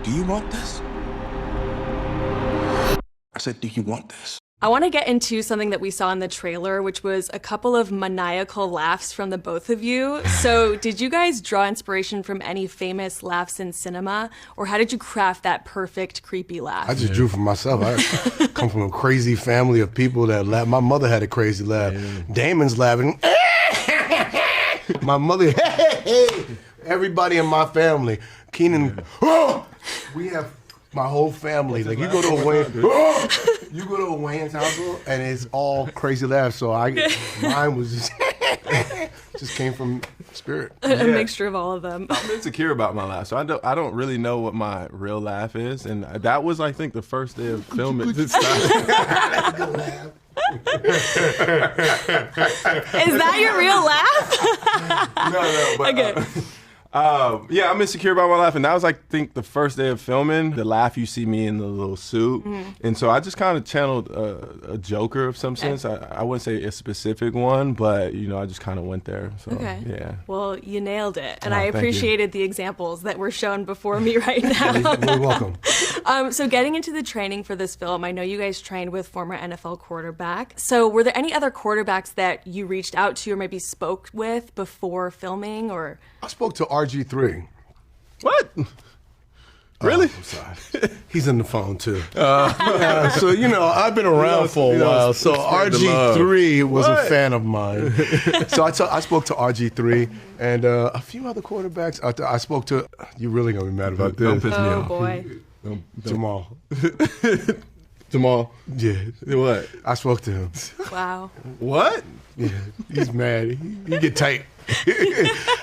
do you want this? I said, do you want this? I want to get into something that we saw in the trailer, which was a couple of maniacal laughs from the both of you. So did you guys draw inspiration from any famous laughs in cinema? Or how did you craft that perfect creepy laugh? I just drew for myself. I come from a crazy family of people that laugh. My mother had a crazy laugh. Damon's laughing. My mother, everybody in my family. Keenan, we have my whole family. Like you go to a Wayans household and it's all crazy laughs. So mine was just came from spirit. A mixture of all of them. I'm insecure about my laugh, so I don't really know what my real laugh is, and that was, I think, the first day of filming. That's a good laugh. Is that your real laugh? No, but Okay. yeah, I'm insecure about my laugh, and that was, I think, the first day of filming. The laugh you see me in the little suit, and so I just kind of channeled a Joker of some sense. I wouldn't say a specific one, but I just kind of went there. So, yeah. Well, you nailed it, and I appreciated the examples that were shown before me right now. You're welcome. So getting into the training for this film, I know you guys trained with former NFL quarterback. So were there any other quarterbacks that you reached out to or maybe spoke with before filming, or? I spoke to RG3. What? Really? I'm sorry. He's on the phone too. Yeah, so I've been around for a while. So RG3 was a fan of mine. So I spoke to RG3 and a few other quarterbacks. I spoke to. You're really gonna be mad about this. Don't piss me off. Oh boy. Jamal. Jamal. Yeah. What? I spoke to him. Wow. What? Yeah. He's mad. He get tight.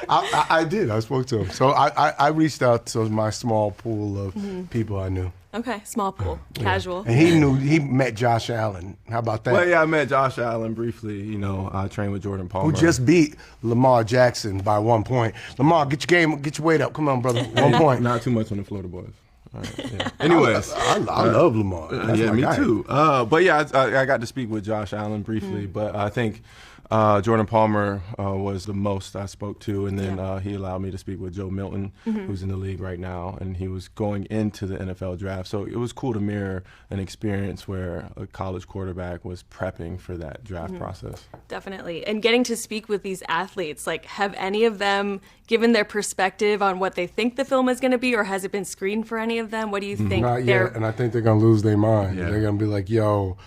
I did. I spoke to him. So I reached out to my small pool of people I knew. Okay, small pool, casual. And he met Josh Allen. How about that? Well, yeah, I met Josh Allen briefly. I trained with Jordan Palmer. Who just beat Lamar Jackson by 1 point. Lamar, get your weight up. Come on, brother. 1 point. Not too much on the Florida boys. All right, yeah. Anyways, I love Lamar. That's yeah, my me guy. too. But yeah, I got to speak with Josh Allen briefly, but I think Jordan Palmer was the most I spoke to, and then he allowed me to speak with Joe Milton, who's in the league right now, and he was going into the NFL draft. So it was cool to mirror an experience where a college quarterback was prepping for that draft process. Definitely. And getting to speak with these athletes, like, have any of them given their perspective on what they think the film is going to be, or has it been screened for any of them? What do you think? Not yet, and I think they're going to lose their mind. Yeah. They're going to be like, yo,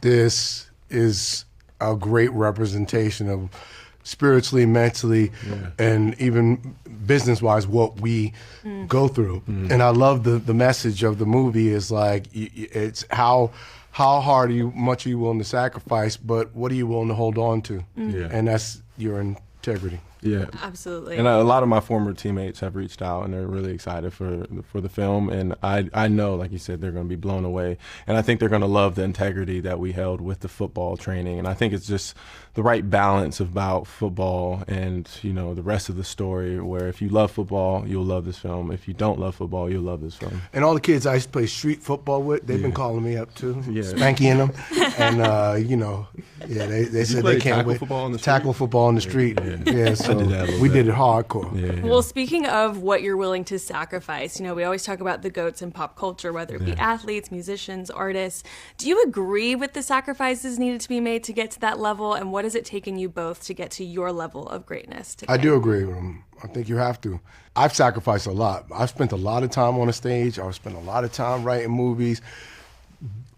this is a great representation of spiritually, mentally, and even business-wise what we go through. And I love the message of the movie is like, it's how hard much are you willing to sacrifice, but what are you willing to hold on to? And that's your integrity. Yeah, Absolutely. And a lot of my former teammates have reached out, and they're really excited for the film. And I know, like you said, they're going to be blown away. And I think they're going to love the integrity that we held with the football training. And I think it's just the right balance about football and the rest of the story. Where if you love football, you'll love this film. If you don't love football, you'll love this film. And all the kids I used to play street football with, they've been calling me up too, Spanky in them, and they said they can't wait. Tackle football on the street. Yeah, so we did it hardcore. Yeah. Well, speaking of what you're willing to sacrifice, we always talk about the GOATs in pop culture, whether it be athletes, musicians, artists. Do you agree with the sacrifices needed to be made to get to that level? And what has it taken you both to get to your level of greatness today? I do agree with them. I think you have to. I've sacrificed a lot. I've spent a lot of time on the stage. I've spent a lot of time writing movies.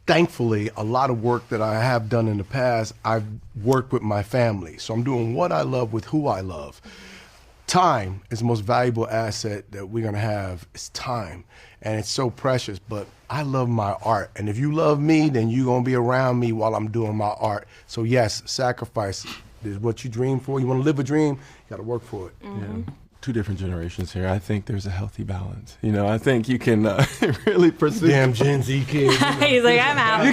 Thankfully, a lot of work that I have done in the past, I've worked with my family. So I'm doing what I love with who I love. Time is the most valuable asset that we're gonna have. It's time, and it's so precious, but I love my art. And if you love me, then you're gonna be around me while I'm doing my art. So yes, sacrifice is what you dream for. You wanna live a dream, you gotta work for it. Yeah. Two different generations here. I think there's a healthy balance. I think you can really pursue. Damn Gen Z kid. He's like, I'm out.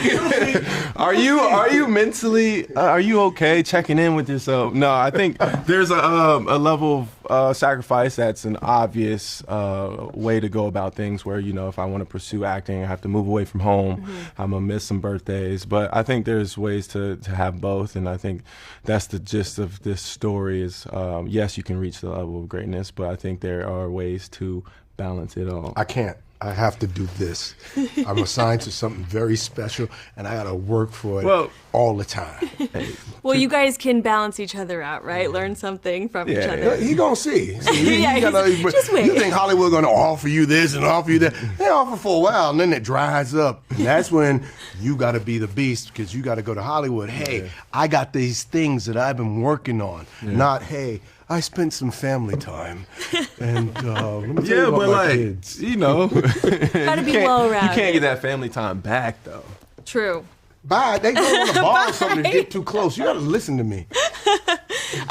Are you mentally? Are you okay checking in with yourself? No, I think there's a level of sacrifice that's an obvious way to go about things. Where if I want to pursue acting, I have to move away from home. I'm gonna miss some birthdays, but I think there's ways to have both, and I think that's the gist of this story. Is yes, you can reach the level of greatness, but I think there are ways to balance it all. I can't. I have to do this. I'm assigned to something very special, and I got to work for it all the time. Well, you guys can balance each other out, right? Learn something from each other. He gonna see. Just wait. You think Hollywood gonna offer you this and offer you that? They offer for a while, and then it dries up. And that's when you got to be the beast, because you got to go to Hollywood. Hey, I got these things that I've been working on. Not, hey, I spent some family time, and let me tell you about my kids. You know, Gotta be well-rounded. You can't get that family time back, though. True. Bye. They go on the bar or something to get too close. You got to listen to me.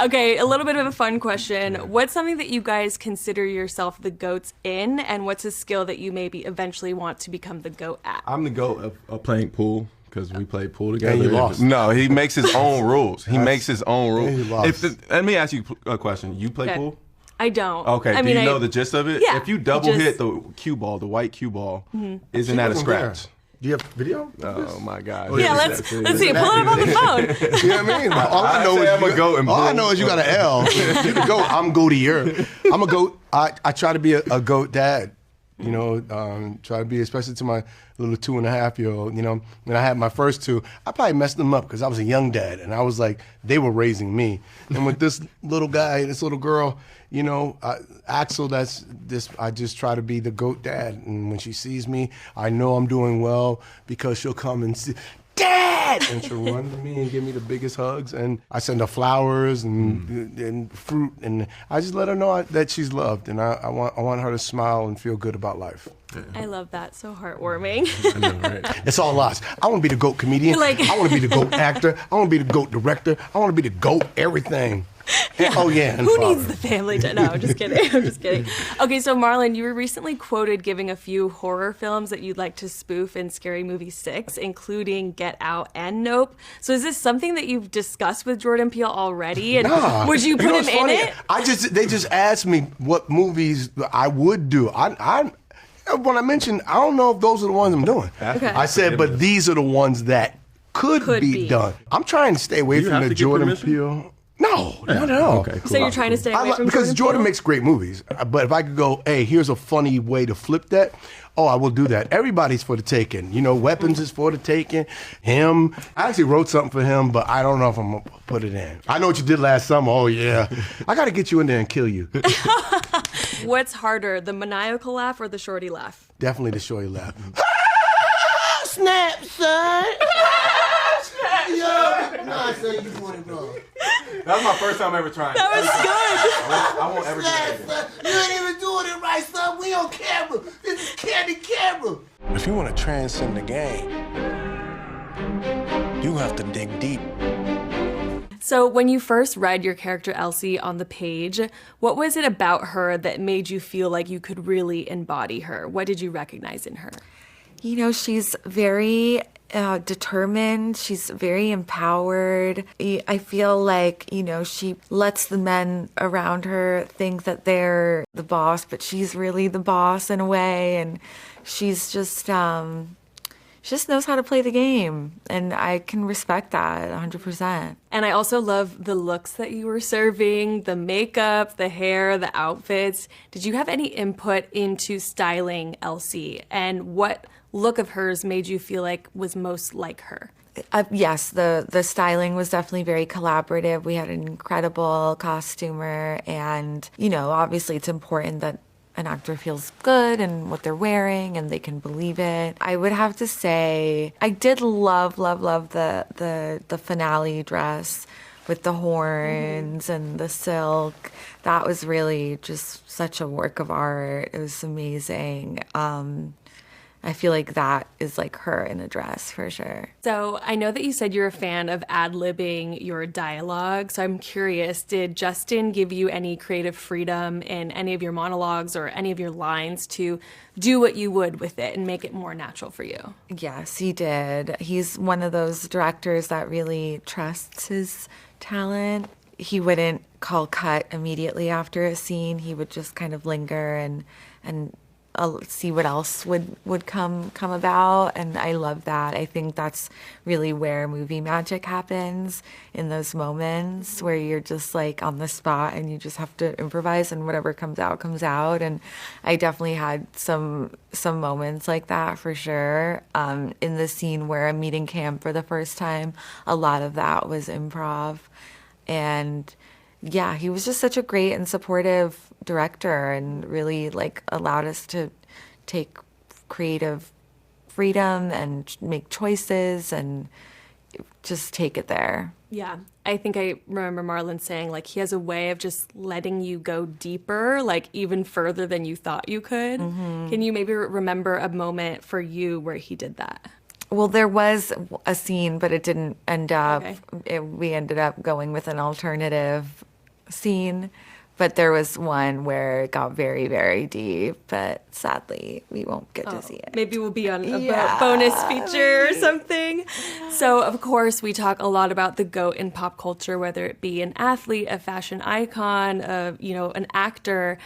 Okay, a little bit of a fun question. What's something that you guys consider yourself the GOATs in, and what's a skill that you maybe eventually want to become the GOAT at? I'm the GOAT of playing pool, because we play pool together. And you lost. No, he makes his own rules. He makes his own rules. And you lost. Let me ask you a question. You play pool? I don't. Okay, do you know the gist of it? Yeah. If you double hit the cue ball, the white cue ball, isn't that a scratch? Do you have video? Oh my God. Yeah, let's see. Pull it up on the phone. You know what I mean? All I know is I'm a goat in all I pool. know is you got an L. You the goat. I'm goatier. I'm a goat. I try to be a goat dad. You know, try to be, especially to my little 2.5-year-old. You know, when I had my first two, I probably messed them up because I was a young dad, and I was like, they were raising me. And with this little guy, this little girl, you know, Axel, I just try to be the GOAT dad. And when she sees me, I know I'm doing well, because she'll come and see, Dad! And she'll run to me and give me the biggest hugs. And I send her flowers and fruit. And I just let her know that she's loved. And I want her to smile and feel good about life. I love that. So heartwarming. I know, right? It's all lost. I want to be the GOAT comedian. I want to be the GOAT actor. I want to be the GOAT director. I want to be the GOAT everything. Yeah. Oh, yeah. Who needs the family time? No, I'm just kidding. I'm just kidding. Okay, so Marlon, you were recently quoted giving a few horror films that you'd like to spoof in Scary Movie 6, including Get Out and Nope. So is this something that you've discussed with Jordan Peele already? And would you put him in it? They just asked me what movies I would do. When I mentioned, I don't know if those are the ones I'm doing. Okay. I said, but these are the ones that could be done. I'm trying to stay away from the Jordan Peele. No, not at all. Okay, cool. So you're trying to stay away from because Jordan Peele? makes great movies. But if I could go, hey, here's a funny way to flip that, I will do that. Everybody's for the taking. You know, Weapons is for the taking. Him. I actually wrote something for him, but I don't know if I'm going to put it in. I know what you did last summer. Oh, yeah. I got to get you in there and kill you. What's harder, the maniacal laugh or the shorty laugh? Definitely the shorty laugh. Snap, son. Yo, nah, son, you doing it wrong. That was my first time ever trying. That was good. I won't ever do that again. You ain't even doing it right, son. We on camera. This is candid camera. If you want to transcend the game, you have to dig deep. So when you first read your character Elsie on the page, what was it about her that made you feel like you could really embody her? What did you recognize in her? You know, she's very determined. She's very empowered. I feel like, you know, she lets the men around her think that they're the boss, but she's really the boss in a way. And she's just, she just knows how to play the game. And I can respect that 100%. And I also love the looks that you were serving, the makeup, the hair, the outfits. Did you have any input into styling Elsie? And what look of hers made you feel like was most like her? Yes, the styling was definitely very collaborative. We had an incredible costumer, and, you know, obviously it's important that an actor feels good and what they're wearing and they can believe it. I would have to say I did love the finale dress with the horns and the silk. That was really just such a work of art. It was amazing. I feel like that is like her in a dress for sure. So I know that you said you're a fan of ad-libbing your dialogue. So I'm curious, did Justin give you any creative freedom in any of your monologues or any of your lines to do what you would with it and make it more natural for you? Yes, he did. He's one of those directors that really trusts his talent. He wouldn't call cut immediately after a scene. He would just kind of linger and see what else would come about, and I love that. I think that's really where movie magic happens, in those moments where you're just like on the spot and you just have to improvise, and whatever comes out comes out. And I definitely had some moments like that for sure. In the scene where I'm meeting Cam for the first time, a lot of that was improv. And yeah, he was just such a great and supportive director, and really like allowed us to take creative freedom and make choices and just take it there. Yeah. I think I remember Marlon saying, like, he has a way of just letting you go deeper, like even further than you thought you could. Can you maybe remember a moment for you where he did that? Well, there was a scene, but it didn't end up, Okay. we ended up going with an alternative scene. But there was one where it got very, very deep, but sadly, we won't get to see it. Maybe we'll be on a Yeah, bonus feature or something. So, of course, we talk a lot about the GOAT in pop culture, whether it be an athlete, a fashion icon, an actor.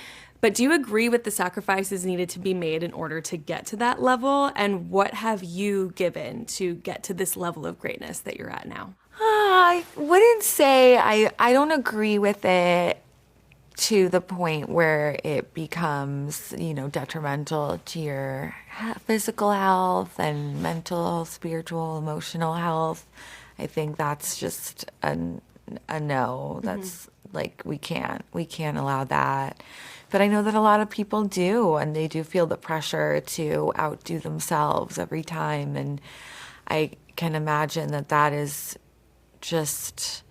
But do you agree with the sacrifices needed to be made in order to get to that level? And what have you given to get to this level of greatness that you're at now? I wouldn't say I don't agree with it to the point where it becomes, detrimental to your physical health and mental, spiritual, emotional health. I think that's just a no. That's like, we can't allow that. But I know that a lot of people do, and they do feel the pressure to outdo themselves every time. And I can imagine that is just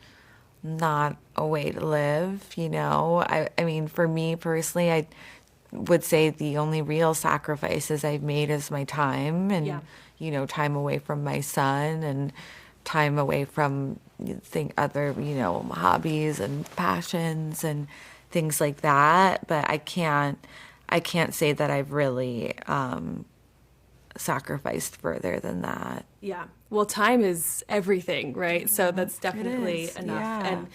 not a way to live, I mean, for me personally, I would say the only real sacrifices I've made is my time and, time away from my son and time away from other, hobbies and passions and things like that. But I can't say that I've really sacrificed further than that. Yeah. Well, time is everything, right? So that's definitely enough. Yeah. And,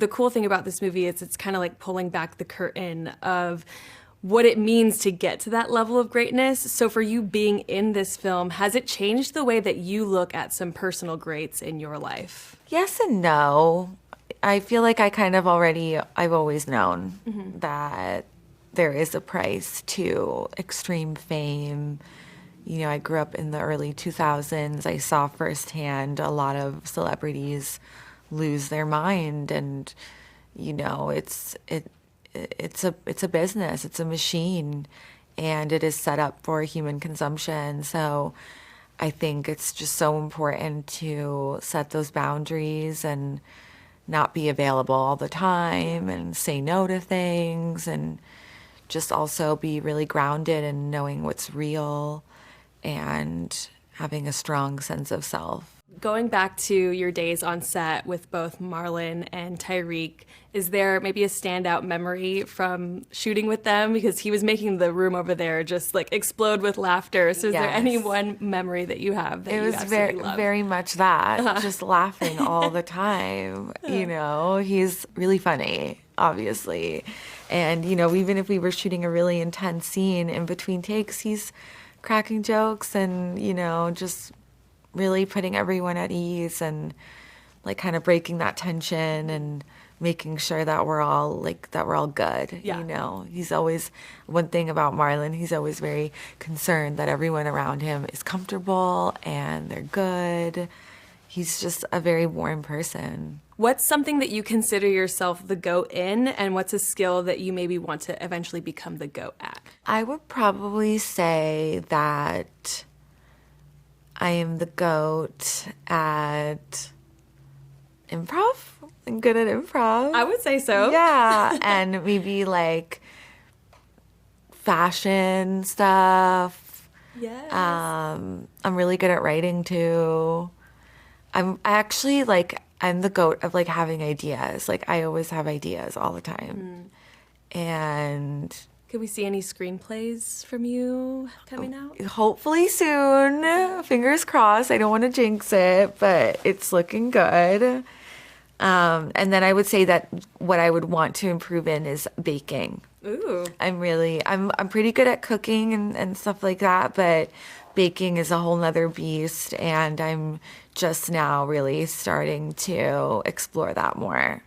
the cool thing about this movie is it's kind of like pulling back the curtain of what it means to get to that level of greatness. So for you being in this film, has it changed the way that you look at some personal greats in your life? Yes and no. I feel like I've always known that there is a price to extreme fame. I grew up in the early 2000s. I saw firsthand a lot of celebrities lose their mind, and it's a business, it's a machine, and it is set up for human consumption. So I think it's just so important to set those boundaries and not be available all the time and say no to things, and just also be really grounded in knowing what's real and having a strong sense of self. Going back to your days on set with both Marlon and Tyriq, is there maybe a standout memory from shooting with them? Because he was making the room over there just like explode with laughter. So is there any one memory that you have that you absolutely love? Very much that, just laughing all the time. He's really funny, obviously. And, even if we were shooting a really intense scene, in between takes, he's cracking jokes and, just really putting everyone at ease and like kind of breaking that tension and making sure that we're all good. Yeah. He's always, one thing about Marlon, he's always very concerned that everyone around him is comfortable and they're good. He's just a very warm person. What's something that you consider yourself the GOAT in, and what's a skill that you maybe want to eventually become the GOAT at? I would probably say that I am the GOAT at improv. I'm good at improv. I would say so. Yeah, and maybe like fashion stuff. Yes. I'm really good at writing too. I'm the GOAT of like having ideas. Like I always have ideas all the time. And could we see any screenplays from you coming out? hopefully soon. Fingers crossed. I don't want to jinx it, but it's looking good. And then I would say that what I would want to improve in is baking. Ooh. I'm pretty good at cooking and stuff like that, but baking is a whole nother beast, and I'm just now really starting to explore that more.